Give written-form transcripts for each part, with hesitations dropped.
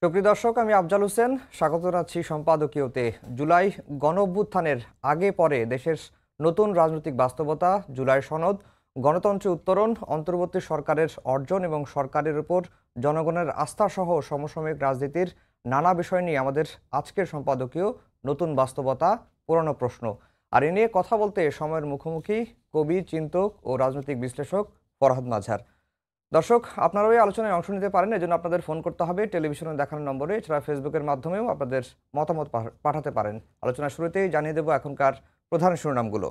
সুপ্রিয় দর্শক, আমি আফজাল হোসেন স্বাগত জানাচ্ছি সম্পাদকীয়তে। জুলাই গণঅভ্যুত্থানের আগে পরে দেশের নতুন রাজনৈতিক বাস্তবতা, জুলাই সনদ, গণতন্ত্রের উত্তরণ, অন্তর্বর্তী সরকারের অর্জন এবং সরকারের উপর জনগণের আস্থা সহ সমসাময়িক রাজনীতির নানা বিষয় নিয়ে আমাদের আজকের সম্পাদকীয় নতুন বাস্তবতা, পুরনো প্রশ্ন। আর এ নিয়ে কথা বলতে সময়ের মুখোমুখি কবি, চিন্তক ও রাজনৈতিক বিশ্লেষক ফরহাদ মাঝার। দর্শক, আপনারাও এই আলোচনায় অংশ নিতে পারেন, এজন্য আপনাদের ফোন করতে হবে টেলিভিশনে দেখানো নম্বরে। এছাড়া ফেসবুকের মাধ্যমেও আপনাদের মতামত পাঠাতে পারেন। আলোচনার শুরুতেই জানিয়ে দেব এখনকার প্রধান শিরোনামগুলো।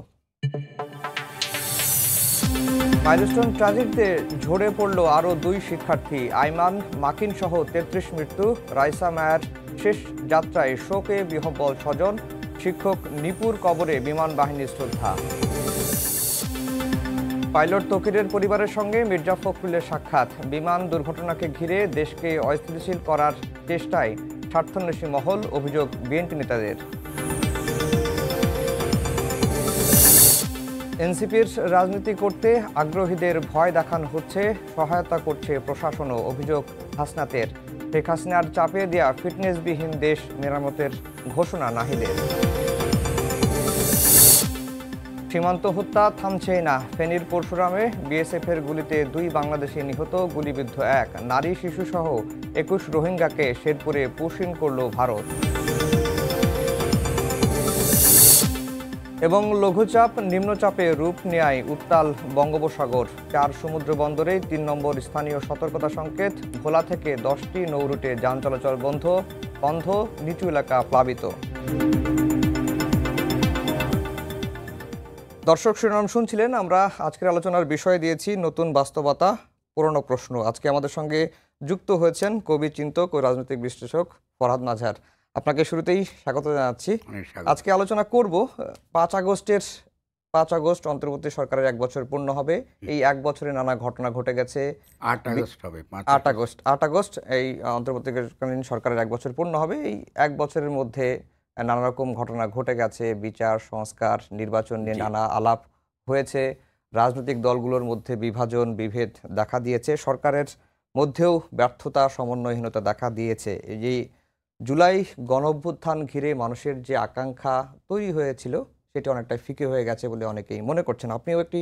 মাইলস্টোন ট্র্যাজেডিতে ঝরে পড়ল আরও 2 শিক্ষার্থী, আইমান মাকিন সহ 33 মৃত্যু। রাইসা মায়ার শেষ যাত্রায় শোকে বিহ্বল স্বজন, শিক্ষক নিপুর কবরে বিমান বাহিনীর শ্রদ্ধা। পাইলট তৌকিরের পরিবারের সঙ্গে মির্জা ফখরুলের সাক্ষাৎ, বিমান দুর্ঘটনাকে ঘিরে দেশকে অস্থিতিশীল করার চেষ্টায় স্বার্থান্বেষী মহল, অভিযোগ বিএনপি নেতাদের। এনসিপির রাজনীতি করতে আগ্রহীদের ভয় দেখানো হচ্ছে, সহায়তা করছে প্রশাসনও, অভিযোগ হাসনাতের। শেখ হাসিনার চাপে দেয়া ফিটনেসবিহীন দেশ মেরামতের ঘোষণা নাহিদের। সীমান্ত হত্যা থামছেই না, ফেনীর পরশুরামে বিএসএফের গুলিতে 2 বাংলাদেশি নিহত, গুলিবিদ্ধ 1 নারী, শিশুসহ 21 রোহিঙ্গাকে শেরপুরে পুশিন করল ভারত। এবং লঘুচাপ নিম্নচাপে রূপ নেয় উত্তাল বঙ্গোপসাগর, 4 সমুদ্র বন্দরে 3 নম্বর স্থানীয় সতর্কতা সংকেত। ভোলা থেকে 10টি নৌরুটে যান চলাচল বন্ধ, নিচু এলাকা প্লাবিত। দর্শক, শিরোনাম শুনছিলেন। আমরা আজকের আলোচনার বিষয় দিয়েছি নতুন বাস্তবতা, পুরনো প্রশ্ন। আজকে আমাদের সঙ্গে যুক্ত হয়েছেন কবি, চিন্তক ও রাজনৈতিক বিশ্লেষক ফরহাদ মাঝার। আপনাকে শুরুতেই স্বাগত জানাচ্ছি। আজকে আলোচনা করব 5 আগস্ট অন্তর্বর্তী সরকারের 1 বছর পূর্ণ হবে। এই 1 বছরে নানা ঘটনা ঘটে গেছে। 8 আগস্ট এই অন্তর্বর্তীকালীন সরকারের 1 বছর পূর্ণ হবে। এই 1 বছরের মধ্যে নানা রকম ঘটনা ঘটে গেছে, বিচার, সংস্কার, নির্বাচন নিয়ে নানা আলাপ হয়েছে, রাজনৈতিক দলগুলোর মধ্যে বিভাজন, বিভেদ দেখা দিয়েছে, সরকারের মধ্যেও ব্যর্থতা, সমন্বয়হীনতা দেখা দিয়েছে। এই যে জুলাই গণঅভ্যুত্থান ঘিরে মানুষের যে আকাঙ্ক্ষা তৈরি হয়েছিল, সেটা অনেকটা ফিকে হয়ে গেছে বলে অনেকেই মনে করছেন। আপনিও একটি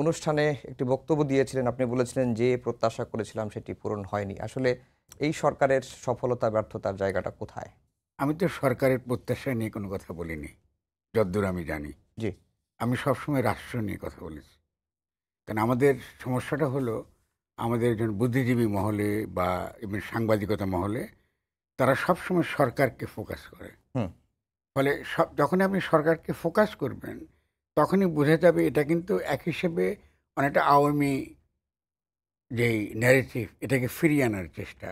অনুষ্ঠানে একটি বক্তব্য দিয়েছিলেন, আপনি বলেছিলেন যে প্রত্যাশা করেছিলাম সেটি পূরণ হয়নি। আসলে এই সরকারের সফলতা ব্যর্থতার জায়গাটা কোথায়? আমি তো সরকারের প্রত্যাশা নিয়ে কোনো কথা বলিনি, যতদূর আমি জানি। জি, আমি সবসময় রাষ্ট্র নিয়ে কথা বলেছি। কারণ আমাদের সমস্যাটা হলো, আমাদের একজন বুদ্ধিজীবী মহলে বা এমনি সাংবাদিকতা মহলে তারা সবসময় সরকারকে ফোকাস করে। ফলে যখন আপনি সরকারকে ফোকাস করবেন, তখনই বোঝা যাবে এটা কিন্তু এক হিসেবে অনেকটা আওয়ামী যেই ন্যারেটিভ, এটাকে ফিরিয়ে আনার চেষ্টা।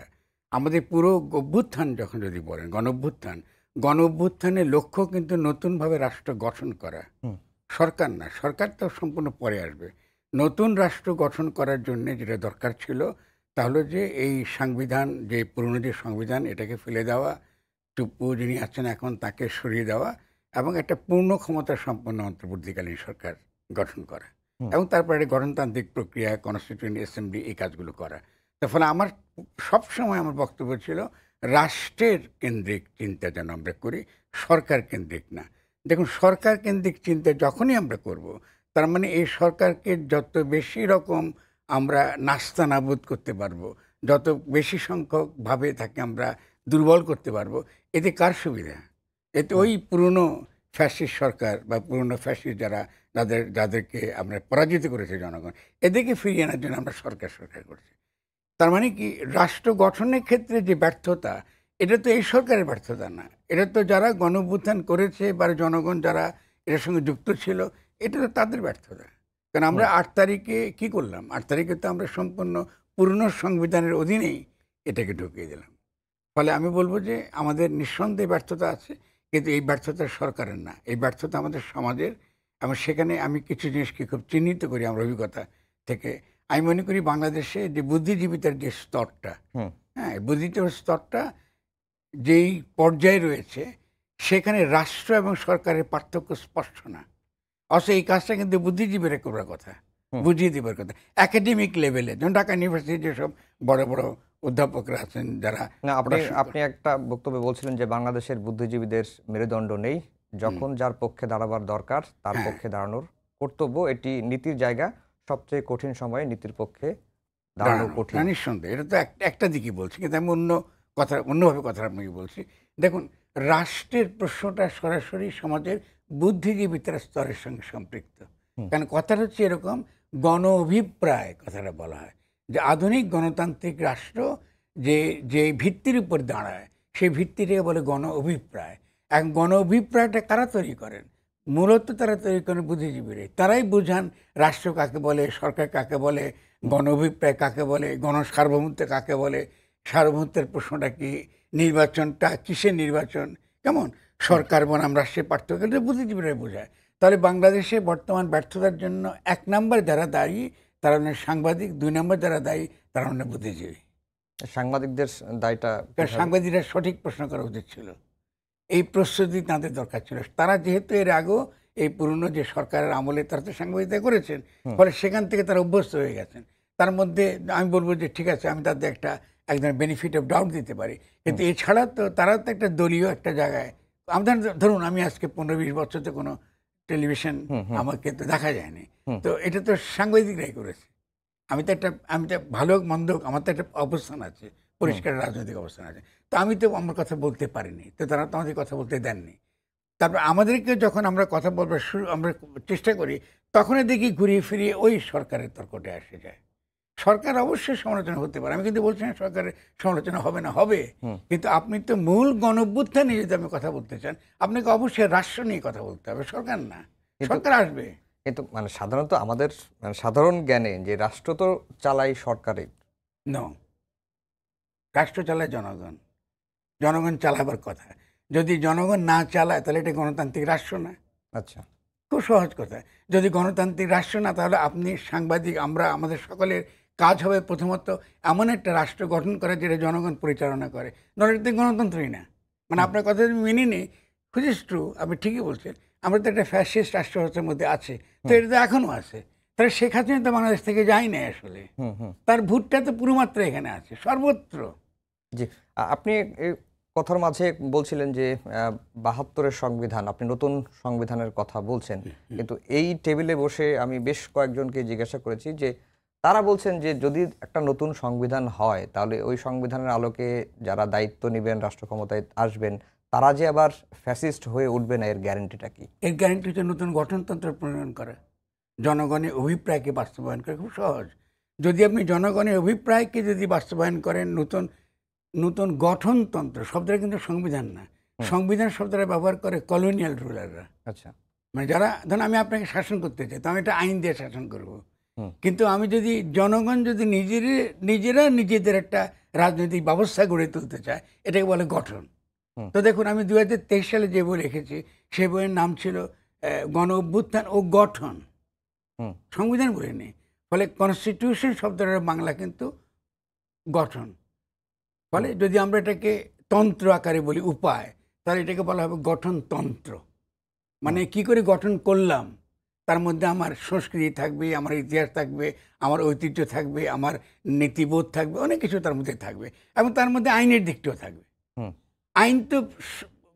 আমাদের পুরো অভ্যুত্থান যখন যদি বলেন গণ অভ্যুত্থানের লক্ষ্য কিন্তু নতুনভাবে রাষ্ট্র গঠন করা, সরকার না। সরকার তো সম্পূর্ণ পরে আসবে। নতুন রাষ্ট্র গঠন করার জন্য যেটা দরকার ছিল তা হলো যে এই সংবিধান, যে পুরনো যে সংবিধান, এটাকে ফেলে দেওয়া, টুপ্পু যিনি আছেন এখন তাকে সরিয়ে দেওয়া, এবং একটা পূর্ণ ক্ষমতা সম্পন্ন অন্তর্বর্তীকালীন সরকার গঠন করা, এবং তারপরে গণতান্ত্রিক প্রক্রিয়া, কনস্টিটিউয়েন্ট অ্যাসেম্বলি, এই কাজগুলো করা। তার ফলে আমার সবসময় আমার বক্তব্য ছিল রাষ্ট্রের কেন্দ্রিক চিন্তা যেন আমরা করি, সরকার কেন্দ্রিক না। দেখুন, সরকার কেন্দ্রিক চিন্তা যখনই আমরা করব, তার মানে এই সরকারকে যত বেশি রকম আমরা নাস্তানাবুদ করতে পারবো, যত বেশি সংখ্যকভাবে তাকে আমরা দুর্বল করতে পারবো, এতে কার সুবিধা? এতে ওই পুরনো ফ্যাসিস্ট সরকার বা পুরনো ফ্যাসিস্ট যাদেরকে আমরা পরাজিত করেছে জনগণ, এদেরকে ফিরিয়ে আনার জন্য আমরা সরকার করছি। তার মানে কি, রাষ্ট্র গঠনের ক্ষেত্রে যে ব্যর্থতা, এটা তো এই সরকারের ব্যর্থতা না, এটা তো যারা গণঅভ্যুত্থান করেছে বা জনগণ যারা এটার সঙ্গে যুক্ত ছিল, এটা তো তাদের ব্যর্থতা। কারণ আমরা 8 তারিখে কি করলাম? 8 তারিখে তো আমরা সম্পূর্ণ পুরনো সংবিধানের অধীনেই এটাকে ঢুকিয়ে দিলাম। ফলে আমি বলবো যে আমাদের নিঃসন্দেহে ব্যর্থতা আছে, কিন্তু এই ব্যর্থতা সরকারের না, এই ব্যর্থতা আমাদের সমাজের। এবং সেখানে আমি কিছু জিনিসকে খুব চিহ্নিত করি আমার অভিজ্ঞতা থেকে। আমি মনে করি বাংলাদেশে যে বুদ্ধিজীবিতার যে স্তরটা, বুদ্ধিজীবীর স্তরটা যেই পর্যায়ে রয়েছে, সেখানে রাষ্ট্র এবং সরকারের পার্থক্য স্পষ্ট না। অথচ এই কাজটা কিন্তু বুদ্ধিজীবীরা করার কথা, বুঝিয়ে দেবার কথা। একাডেমিক লেভেলে, যেমন ঢাকা ইউনিভার্সিটি যেসব বড় বড় অধ্যাপকরা আছেন যারা না, আপনি পড়াশোনা আপনি একটা বক্তব্যে বলছিলেন যে বাংলাদেশের বুদ্ধিজীবীদের মেরুদণ্ড নেই, যখন যার পক্ষে দাঁড়াবার দরকার তার হ্যাঁ, পক্ষে দাঁড়ানোর কর্তব্য, এটি নীতির জায়গা, সবচেয়ে কঠিন সময়ে নীতির পক্ষে দাঁড়ানো দাঁড়ানো কঠিন। না নিঃসন্দেহে এটা তো একটা দিকই বলছি, কিন্তু আমি অন্যভাবে কথা আপনাকে বলছি। দেখুন, রাষ্ট্রের প্রশ্নটা সরাসরি সমাজের বুদ্ধিজীবীদের স্তরের সঙ্গে সম্পৃক্ত। হুম, কারণ কথাটা হচ্ছে এরকম, গণ অভিপ্রায় কথাটা বলা হয় যে আধুনিক গণতান্ত্রিক রাষ্ট্র যে যে ভিত্তির উপর দাঁড়ায় সেই ভিত্তিটাকে বলে গণ অভিপ্রায়। এখন গণ অভিপ্রায়টা কারা তৈরি করেন? মূলত তারা তৈরি করেন বুদ্ধিজীবীরা। তারাই বুঝান রাষ্ট্র কাকে বলে, সরকার কাকে বলে, গণ অভিপ্রায় কাকে বলে, গণ সার্বভৌমত্ব কাকে বলে, সার্বভৌমত্বের প্রশ্নটা কি, নির্বাচনটা কিসের নির্বাচন, কেমন সরকার বনাম রাষ্ট্রের পার্থক্য, এটা বুদ্ধিজীবীরা বোঝায়। তাহলে বাংলাদেশে বর্তমান ব্যর্থতার জন্য ১ নম্বর যারা দায়ী তারা হলেন সাংবাদিক, ২ নম্বর যারা দায়ী তারা হলেন বুদ্ধিজীবী। সাংবাদিকদের দায়টা কারণ কিভাবে? সাংবাদিকরা সঠিক প্রশ্ন করা উচিত ছিল, এই প্রস্তুতি তাদের দরকার ছিল। তারা যেহেতু এর আগেও এই পুরনো যে সরকারের আমলে তারা তো সাংবাদিকতা করেছেন, ফলে সেখান থেকে তারা অভ্যস্ত হয়ে গেছেন। তার মধ্যে আমি বলবো যে ঠিক আছে, আমি তাদের এক ধরনের বেনিফিট অফ ডাউট দিতে পারি, কিন্তু এছাড়া তো তারা তো একটা দলীয় একটা জায়গায়, আমাদের ধরুন আমি আজকে ১৫-২০ বছর তো কোনো টেলিভিশন হুম, হুম, আমাকে তো দেখা যায়নি, হুম, তো এটা তো সাংবাদিকরাই করেছে। আমি তো ভালো হোক মন্দ হোক আমার তো একটা অবস্থান আছে, হুম, পরিষ্কার রাজনৈতিক অবস্থান আছে। তো আমি তো আমার কথা বলতে পারিনি, তো তারা তো আমাদের কথা বলতে দেননি। তারপর আমাদেরকে যখন আমরা কথা বলবার আমরা চেষ্টা করি, তখনই দেখি ঘুরিয়ে ফিরিয়ে ওই সরকারের তর্কটা এসে যায়। সরকার অবশ্যই সমালোচনা হতে পারে, আমি কিন্তু বলছি না সরকারের সমালোচনা হবে না, হবে। হুম। কিন্তু আপনি তো মূল গণঅভ্যুত্থান নিয়ে যদি আপনি কথা বলতে চান, আপনাকে অবশ্যই রাষ্ট্র নিয়ে কথা বলতে হবে, সরকার না। কিন্তু সরকার আসবে। কিন্তু মানে সাধারণত আমাদের মানে সাধারণ জ্ঞানে যে রাষ্ট্র তো চালাই সরকারে। নো, রাষ্ট্র চালায় জনগণ, জনগণ চালাবার কথা। যদি জনগণ না চালায় তাহলে এটা গণতান্ত্রিক রাষ্ট্র না। আচ্ছা। খুব সহজ কথা। যদি গণতান্ত্রিক রাষ্ট্র না, তাহলে আপনি সাংবাদিক, আমরা, আমাদের সকলের কাজ হবে প্রথমত এমন একটা রাষ্ট্র গঠন করা যেটা জনগণ পরিচালনা করে। নইলে এটা গণতন্ত্রই না। মানে হুম, আপনার কথা যদি মেনে নিই, হুইচ ইজ ট্রু, আপনি ঠিকই বলছেন। আমরা তো একটা ফ্যাসিস্ট রাষ্ট্র ব্যবস্থার মধ্যে আছে। তো হুম, এটা তো এখনও আছে। তাহলে শেখ হাসিনা তো বাংলাদেশ থেকে যায় নাই আসলে। হুম, হুম। তার ভূতটা তো পুরোমাত্রা এখানে আছে, সর্বত্র। জি, আপনি এই কথার মাঝে বলছিলেন যে ৭২-এর সংবিধান, আপনি নতুন সংবিধানের কথা বলছেন। কিন্তু এই টেবিলে বসে আমি বেশ কয়েকজনকে জিজ্ঞাসা করেছি যে তারা বলছেন যে যদি একটা নতুন সংবিধান হয় তাহলে ওই সংবিধানের আলোকে যারা দায়িত্ব নিবেন, রাষ্ট্র ক্ষমতায় আসবেন, তারা যে আবার ফ্যাসিস্ট হয়ে উঠবে না, এর গ্যারান্টিটা কি? এর গ্যারান্টি হচ্ছে নতুন গঠনতন্ত্র প্রণয়ন করা, জনগণের অভিপ্রায়কে বাস্তবায়ন করা। খুব সহজ। যদি আপনি জনগণের অভিপ্রায়কে যদি বাস্তবায়ন করেন, নতুন নতুন গঠনতন্ত্র শব্দটা কিন্তু সংবিধান না। হুম, সংবিধান শব্দটা ব্যবহার করে কলোনিয়াল রুলাররা। আচ্ছা। মানে যারা, ধরুন আমি আপনাকে শাসন করতে চাই, তো আমি একটা আইন দিয়ে শাসন করব। হুম, কিন্তু আমি যদি জনগণ যদি নিজেরা নিজেদের একটা রাজনৈতিক ব্যবস্থা গড়ে তুলতে চায়, এটাকে বলে গঠন। হুম, তো দেখুন, আমি ২০২৩ সালে যে বই লিখেছি, সেই বইয়ের নাম ছিল গণ অভ্যুত্থান ও গঠন। হুম, সংবিধান বই নেই। ফলে কনস্টিটিউশন শব্দটার বাংলা কিন্তু গঠন। হুম, ফলে যদি আমরা এটাকে তন্ত্র আকারে বলি, উপায়, তাহলে এটাকে বলা হবে গঠনতন্ত্র। হুম, মানে কি করে গঠন করলাম, তার মধ্যে আমার সংস্কৃতি থাকবে, আমার ইতিহাস থাকবে, আমার ঐতিহ্য থাকবে, আমার নীতিবোধ থাকবে, অনেক কিছু তার মধ্যে থাকবে, এবং তার মধ্যে আইনের দিকটাও থাকবে। হুম, আইন তো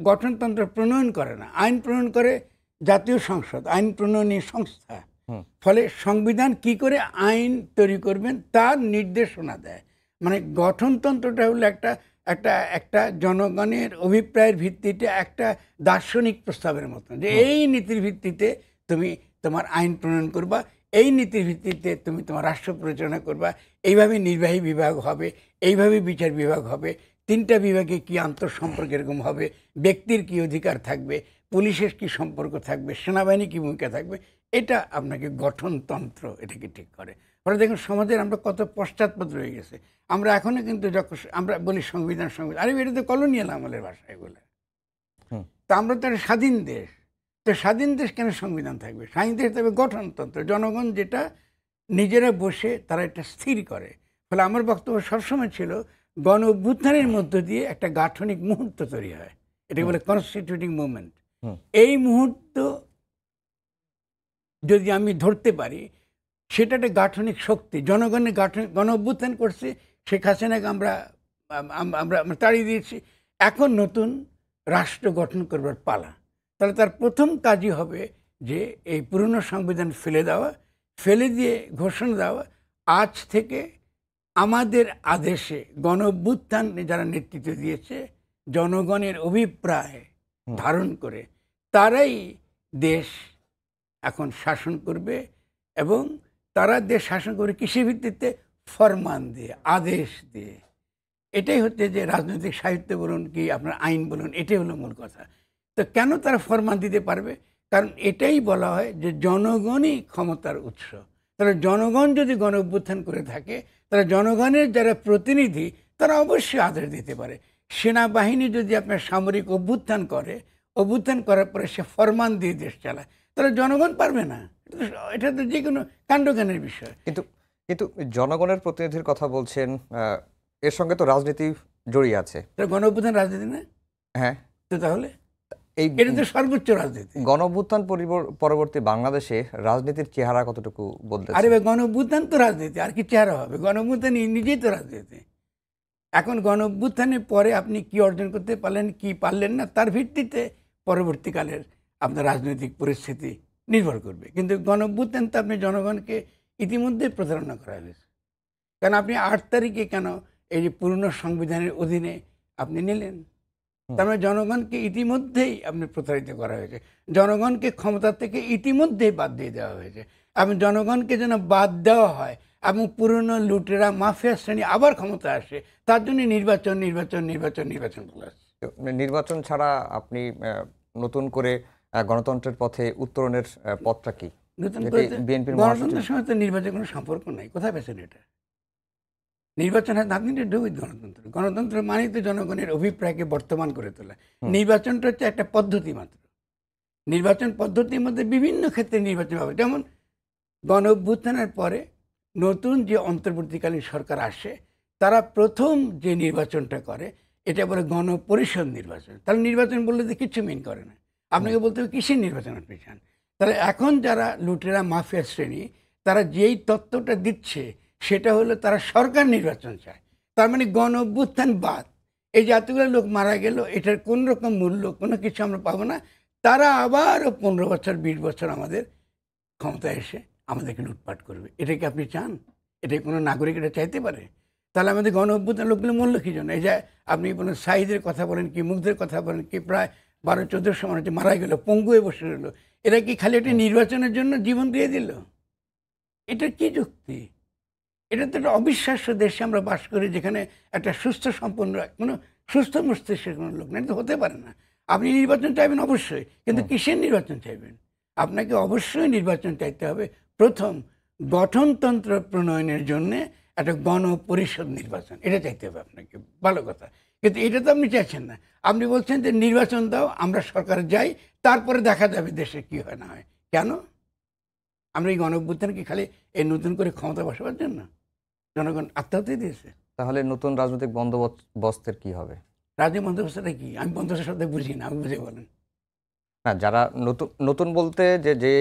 গঠনতন্ত্র প্রণয়ন করে না, আইন প্রণয়ন করে জাতীয় সংসদ, আইন প্রণয়নী সংস্থা। হুম, ফলে সংবিধান কি করে আইন তৈরি করবেন তার নির্দেশনা দেয়। মানে গঠনতন্ত্রটা হলো একটা একটা একটা জনগণের অভিপ্রায়ের ভিত্তিতে একটা দার্শনিক প্রস্তাবের মতো, যে হুম, এই নীতির ভিত্তিতে তুমি তোমার আইন প্রণয়ন করবা, এই নীতির ভিত্তিতে তুমি তোমার রাষ্ট্র পরিচালনা করবা, এইভাবে নির্বাহী বিভাগ হবে, এইভাবে বিচার বিভাগ হবে, ৩টা বিভাগে কী আন্তঃসম্পর্ক এরকম হবে, ব্যক্তির কী অধিকার থাকবে, পুলিশের কী সম্পর্ক থাকবে, সেনাবাহিনী কী ভূমিকা থাকবে। এটা আপনাকে গঠনতন্ত্র এটাকে ঠিক করে। ফলে দেখুন সমাজের আমরা কত পশ্চাৎপদ রয়ে গেছে। আমরা এখনও কিন্তু যখন আমরা বলি সংবিধান, সংবিধান, আরে এটা তো কলোনিয়াল আমলের ভাষা এগুলো। হুম, তা আমরা তো একটা স্বাধীন দেশ, তো স্বাধীন দেশ কেন সংবিধান থাকবে? স্বাধীন দেশ তবে গঠনতন্ত্র, জনগণ যেটা নিজেরা বসে তারা এটা স্থির করে। ফলে আমার বক্তব্য সবসময় ছিল, গণ অভ্যুত্থানের মধ্য দিয়ে একটা গাঠনিক মুহূর্ত তৈরি হয়, এটাকে হুম, বলে কনস্টিটিউটিং মুভমেন্ট। হুম, এই মুহূর্ত যদি আমি ধরতে পারি, সেটা একটা গাঠনিক শক্তি। জনগণের গণ অভ্যুত্থান করছে, শেখ হাসিনাকে আমরা আমরা আমরা তাড়িয়ে দিয়েছি। এখন নতুন রাষ্ট্র গঠন করবার পালা। তাহলে তার প্রথম কাজই হবে যে এই পুরনো সংবিধান ফেলে দেওয়া, ফেলে দিয়ে ঘোষণা দেওয়া আজ থেকে আমাদের আদেশে গণ অভ্যুত্থান যারা নেতৃত্ব দিয়েছে জনগণের অভিপ্রায় ধারণ করে তারাই দেশ এখন শাসন করবে, এবং তারা দেশ শাসন করে কিসের ভিত্তিতে? ফরমান দিয়ে, আদেশ দিয়ে। এটাই হচ্ছে যে রাজনৈতিক সাহিত্য বলুন কি আপনার আইন বলুন, এটাই হলো মূল কথা। তো কেন তারা ফরমান দিতে পারবে? কারণ এটাই বলা হয় যে জনগণই ক্ষমতার উৎস। তাহলে জনগণ যদি গণ অভ্যুত্থান করে থাকে, তাহলে জনগণের যারা প্রতিনিধি তারা অবশ্যই আদেশ দিতে পারে। সেনাবাহিনী যদি আপনার সামরিক অভ্যুত্থান করে, অভ্যুত্থান করার পরে সে ফরমান দিয়ে দেশ চালায়, তাহলে জনগণ পারবে না। এটা তো যে কোনো কাণ্ডজ্ঞানের বিষয়। কিন্তু কিন্তু জনগণের প্রতিনিধির কথা বলছেন, এর সঙ্গে তো রাজনীতি জড়িয়ে আছে। গণ অভ্যুত্থান রাজনীতি না? হ্যাঁ, তো তাহলে এই এটা তো সর্বোচ্চ রাজনীতি। গণ অভ্যুত্থান পরবর্তী বাংলাদেশে রাজনীতির চেহারা কতটুকু বদলেছে? আরে ভাই, গণ অভ্যুত্থান তো রাজনীতি, আর কি চেহারা হবে? গণ অভ্যুত্থান নিজেই তো রাজনীতি। এখন গণ অভ্যুত্থানের পরে আপনি কি অর্জন করতে পারলেন, কি পারলেন না, তার ভিত্তিতে পরবর্তীকালের আপনার রাজনৈতিক পরিস্থিতি নির্ভর করবে। কিন্তু গণ অভ্যুত্থান তো আপনি জনগণকে ইতিমধ্যে প্রতারণা করা হয়েছে। কারণ আপনি 8 তারিখে কেন এই যে পুরনো সংবিধানের অধীনে আপনি নিলেন? তার মানে জনগণকে ইতিমধ্যেই আপনি প্রতারিত করা হয়েছে, জনগণকে ক্ষমতা থেকে ইতিমধ্যেই বাদ দিয়ে দেওয়া হয়েছে। এবং জনগণকে যেন বাদ দেওয়া হয় এবং পুরনো লুটেরা মাফিয়া শ্রেণী আবার ক্ষমতা আসে, তার জন্য নির্বাচন নির্বাচন নির্বাচন নির্বাচন বলে আসছে। নির্বাচন ছাড়া আপনি নতুন করে গণতন্ত্রের পথে উত্তরণের পথটা কি? নতুন যেটি করে বিএনপির গণতন্ত্রের সঙ্গে তো নির্বাচনের কোনো সম্পর্ক নাই। কোথায় পেয়েছেন এটা? নির্বাচন হয় আপনি ডুবিত গণতন্ত্র। গণতন্ত্র মানে তো জনগণের অভিপ্রায়কে বর্তমান করে তোলা। নির্বাচনটা হচ্ছে একটা পদ্ধতি মাত্র। নির্বাচন পদ্ধতির মধ্যে বিভিন্ন ক্ষেত্রে নির্বাচন হবে। যেমন গণ অভ্যুত্থানের পরে নতুন যে অন্তর্বর্তীকালীন সরকার আসে, তারা প্রথম যে নির্বাচনটা করে এটা বলে গণপরিষদ নির্বাচন। তাহলে নির্বাচন বললে তো কিছু মিন করে না। আপনাকে বলতে হবে কিসের নির্বাচন আপনি চান। তাহলে এখন যারা লুটেরা মাফিয়া শ্রেণী, তারা যেই তত্ত্বটা দিচ্ছে সেটা হলো তারা সরকার নির্বাচন চায়। তার মানে গণ অভ্যুত্থান বাদ, এই যে এতগুলো লোক মারা গেল, এটার কোন রকম মূল্য কোনো কিছু আমরা পাবো না। তারা আবারও 15 বছর 20 বছর আমাদের ক্ষমতায় এসে আমাদেরকে লুটপাট করবে। এটা কি আপনি চান? এটা কোনো নাগরিক এটা চাইতে পারে? তাহলে আমাদের গণ অভ্যুত্থান লোকগুলো মূল্য কী জন্য? এই যে আপনি কোনো সাইদের কথা বলেন কি, মুগ্ধের কথা বলেন কি, প্রায় 12-1400 মানুষ মারা গেল, পঙ্গু হয়ে বসে রইল, এরা কি খালি একটা নির্বাচনের জন্য জীবন দিয়ে দিল? এটা কি যুক্তি? এটা তো একটা অবিশ্বাস্য দেশে আমরা বাস করি, যেখানে একটা সুস্থ সম্পন্ন কোনো সুস্থ মস্তিষ্কের কোনো লোক নেই। এটা তো হতে পারে না। আপনি নির্বাচন চাইবেন অবশ্যই, কিন্তু কিসের নির্বাচন চাইবেন? আপনাকে অবশ্যই নির্বাচন চাইতে হবে প্রথম গঠনতন্ত্র প্রণয়নের জন্যে একটা গণপরিষদ নির্বাচন, এটা চাইতে হবে আপনাকে। ভালো কথা, কিন্তু এটা তো আপনি চাইছেন না। আপনি বলছেন যে নির্বাচন দাও, আমরা সরকারে যাই, তারপরে দেখা যাবে দেশে কি হয় না হয়। কেন? আমরা এই গণ অভ্যুত্থান কি খালি এই নতুন করে ক্ষমতা বসাবার জন্য? জনগণ আত্মহত্যা দিয়েছে। তাহলে নতুন রাজনৈতিক বন্দোবস্তের কি হবে? রাজনৈতিক বন্দোবস্তটা কি? আমি বন্দোবস্তের শব্দ বুঝি না, আমি বুঝে বলেন। না, যারা নতুন নতুন বলতে যে